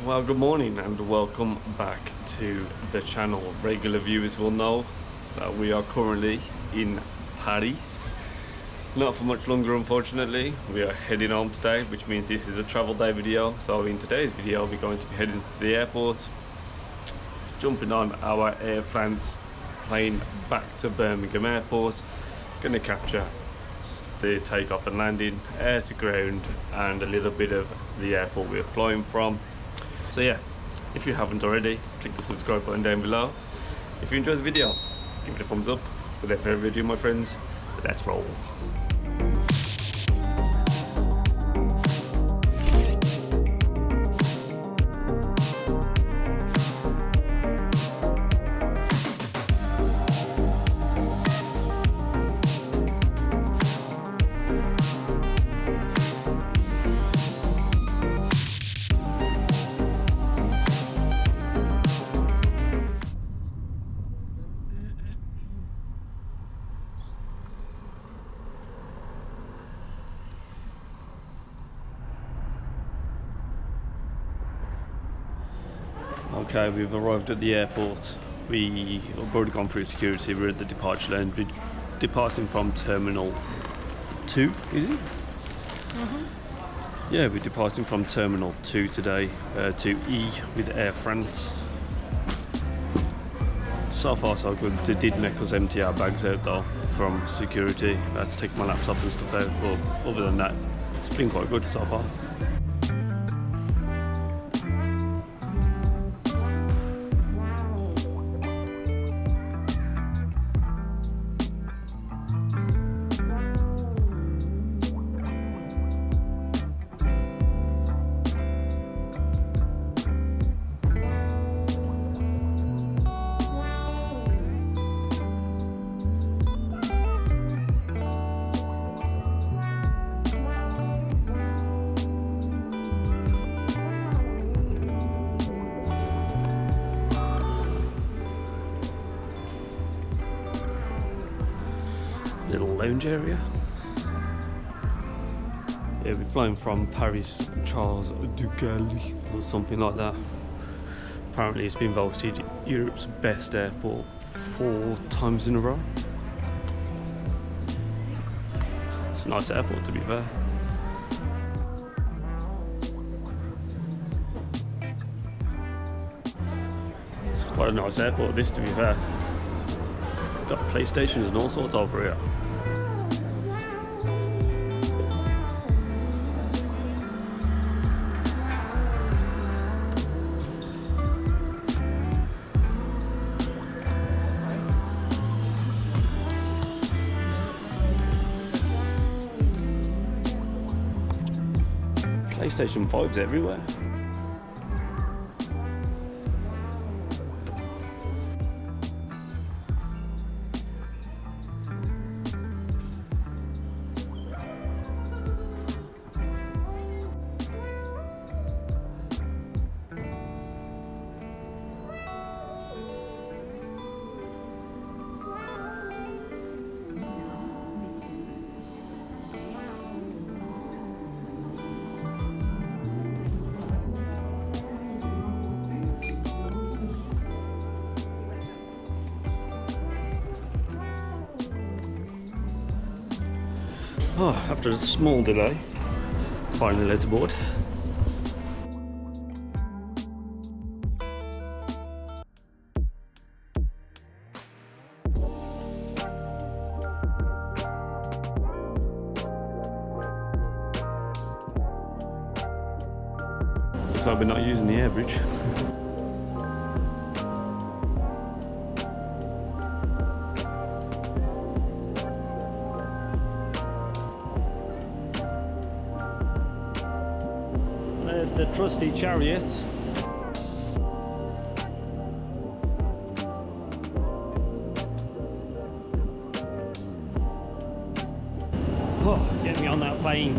Well, good morning and welcome back to the channel. Regular viewers will know that we are currently in Paris. Not for much longer, unfortunately. We are heading home today, which means this is a travel day video. So in today's video, we're going to be heading to the airport, jumping on our Air France plane back to Birmingham Airport. Going to capture the takeoff and landing, air to ground, and a little bit of the airport we're flying from. So yeah, if you haven't already, click the subscribe button down below. If you enjoyed the video, give it a thumbs up. Without further ado, my friends, let's roll. Okay, we've arrived at the airport. We have already gone through security. We're at the departure lane. We're departing from Terminal 2, is it? Yeah, we're departing from Terminal 2 today to E with Air France. So far so good. They did make us empty our bags out though from security. I had to take my laptop and stuff out, but other than that, it's been quite good so far. Little lounge area. Yeah, we're flying from Paris Charles De Gaulle or something like that. Apparently it's been voted Europe's best airport 4 times in a row. It's a nice airport, to be fair. It's quite a nice airport, this, to be fair. Got PlayStations and all sorts over here. PlayStation 5's everywhere. Oh, after a small delay, finally let aboard. So we're not using the air bridge. There's the trusty chariot. Oh, get me on that plane.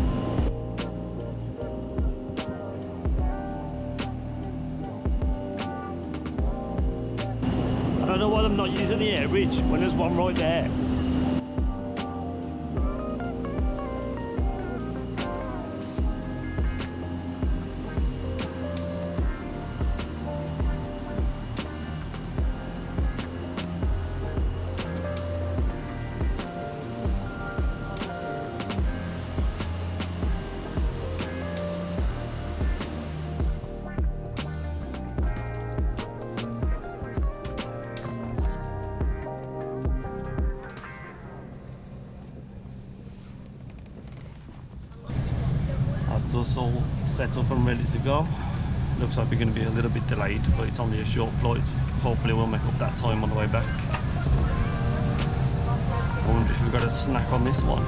I don't know why I'm not using the air bridge when there's one right there. set up and ready to go. Looks like we're going to be a little bit delayed, but it's only a short flight. Hopefully we'll make up that time on the way back. I wonder if we've got a snack on this one.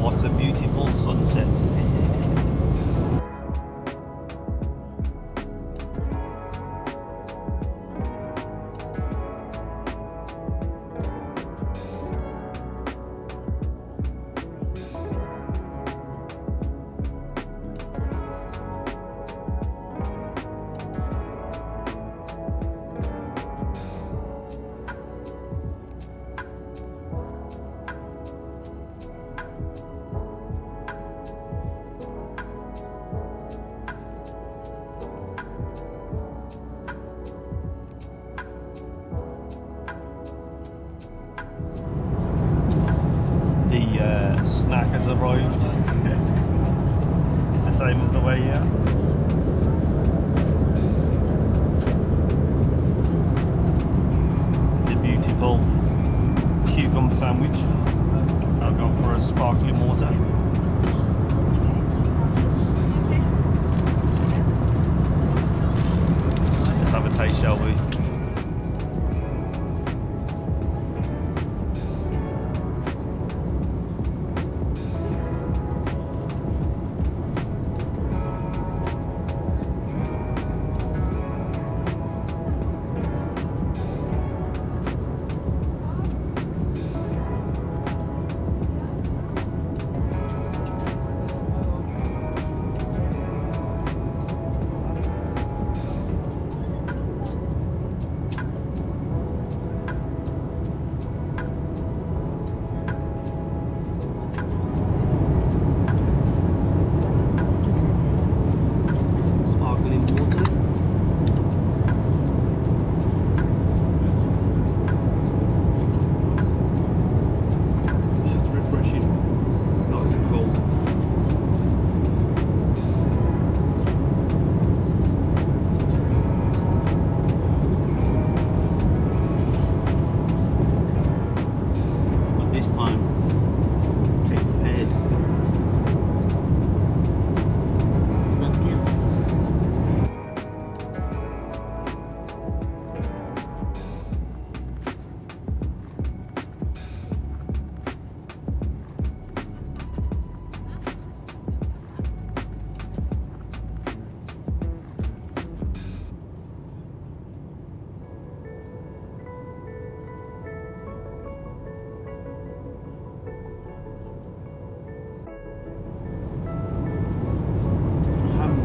What a beautiful sunset. Snack has arrived. It's the same as the way here. The beautiful cucumber sandwich. I'll go for a sparkling water. Let's have a taste, shall we?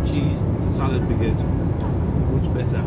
Cheese salad be good, much better.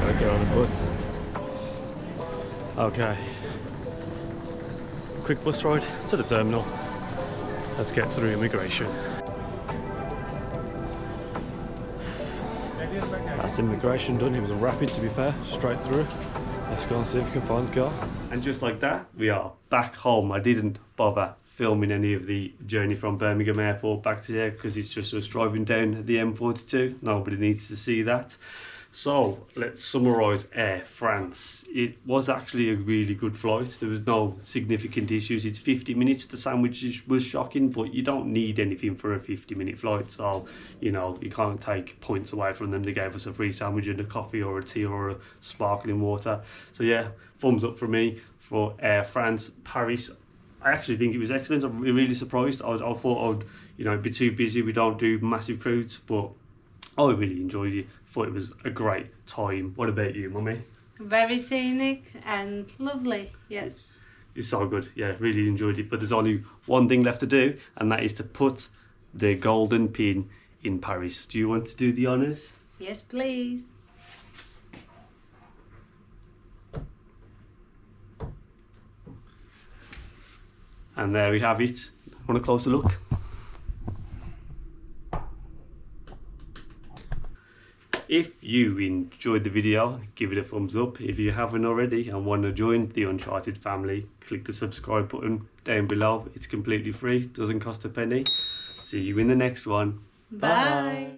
Gotta get on the bus. Okay. quick bus ride to the terminal. Let's get through immigration. That's immigration done. It was a rapid, to be fair, straight through. Let's go and see if we can find the car. And just like that, we are back home. I didn't bother filming any of the journey from Birmingham Airport back to there because it's just us driving down the M42. Nobody needs to see that. So let's summarise Air France. It was actually a really good flight. There was no significant issues. It's 50 minutes. The sandwich was shocking, but you don't need anything for a 50-minute flight. So, you know, you can't take points away from them. They gave us a free sandwich and a coffee or a tea or a sparkling water. So yeah, thumbs up for me for Air France Paris. I actually think it was excellent. I'm really surprised. I thought I'd, you know, be too busy. We don't do massive crowds, but I really enjoyed it. Thought it was a great time. What about you, Mummy? Very scenic and lovely, yes. It's so good, yeah, really enjoyed it. But there's only one thing left to do, and that is to put the golden pin in Paris. Do you want to do the honours? Yes, please. And there we have it. Want a closer look? If you enjoyed the video, give it a thumbs up. If you haven't already and want to join the Uncharted family, click the subscribe button down below. It's completely free, doesn't cost a penny. See you in the next one. Bye.